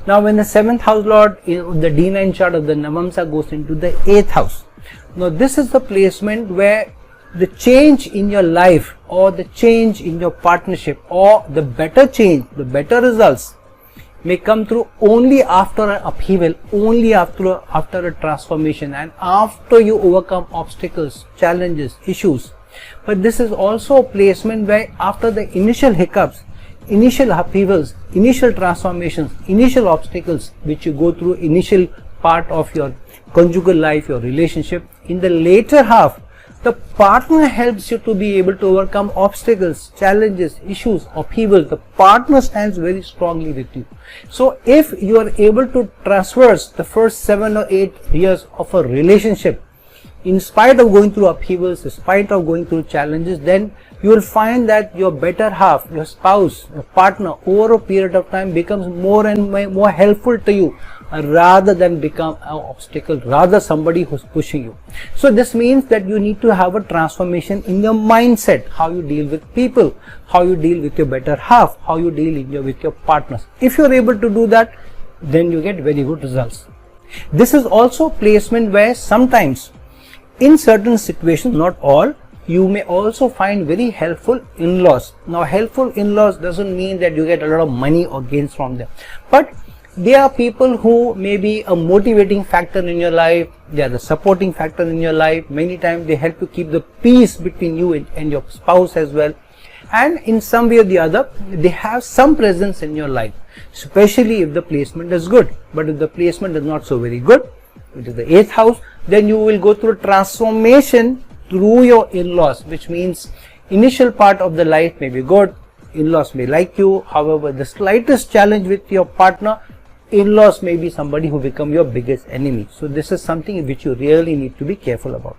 Now when the 7th house lord in the D9 chart of the Navamsa goes into the 8th house, now this is the placement where the change in your life or the change in your partnership or the better change, the better results may come through only after an upheaval, only after a transformation, and after you overcome obstacles, challenges, issues. But this is also a placement where after the initial hiccups, initial upheavals, initial transformations, initial obstacles which you go through initial part of your conjugal life, your relationship, in the later half, the partner helps you to be able to overcome obstacles, challenges, issues, upheavals. The partner stands very strongly with you. So if you are able to traverse the first 7 or 8 years of a relationship, in spite of going through upheavals, in spite of going through challenges, then you will find that your better half, your spouse, your partner, over a period of time becomes more and more helpful to you, rather than become an obstacle, rather somebody who's pushing you. So this means that you need to have a transformation in your mindset, how you deal with people, how you deal with your better half, how you deal with your partners. If you're able to do that, then you get very good results. This is also placement where sometimes in certain situations, not all, you may also find very helpful in-laws. Now helpful in-laws doesn't mean that you get a lot of money or gains from them, but they are people who may be a motivating factor in your life, they are the supporting factor in your life. Many times they help to keep the peace between you and your spouse as well, and in some way or the other they have some presence in your life, especially if the placement is good. But if the placement is not so very good, it is the 8th house, then you will go through a transformation through your in-laws, which means initial part of the life may be good, in-laws may like you, however the slightest challenge with your partner, in-laws may be somebody who become your biggest enemy. So this is something which you really need to be careful about.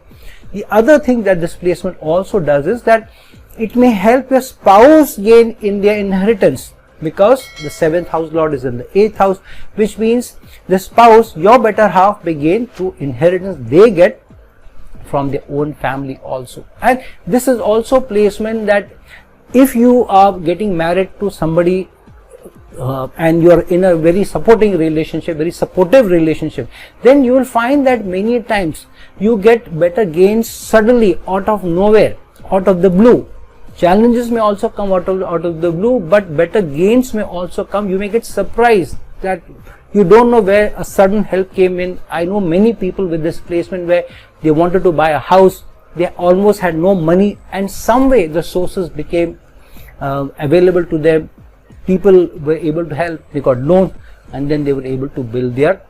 The other thing that this placement also does is that it may help your spouse gain in their inheritance, because the 7th house lord is in the 8th house, which means the spouse, your better half, may gain through inheritance they get from their own family also. And this is also placement that if you are getting married to somebody and you are in a very supporting relationship, very supportive relationship, then you will find that many times you get better gains suddenly out of nowhere, out of the blue. Challenges may also come out of the blue, but better gains may also come. You may get surprised that you don't know where a sudden help came in. I know many people with this placement where they wanted to buy a house, they almost had no money, and some way the sources became available to them. People were able to help, they got loans, and then they were able to build their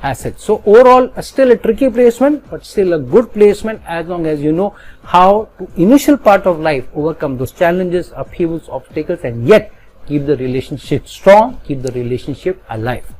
assets. So overall, still a tricky placement, but still a good placement as long as you know how to initial part of life overcome those challenges, upheavals, obstacles, and yet keep the relationship strong, keep the relationship alive.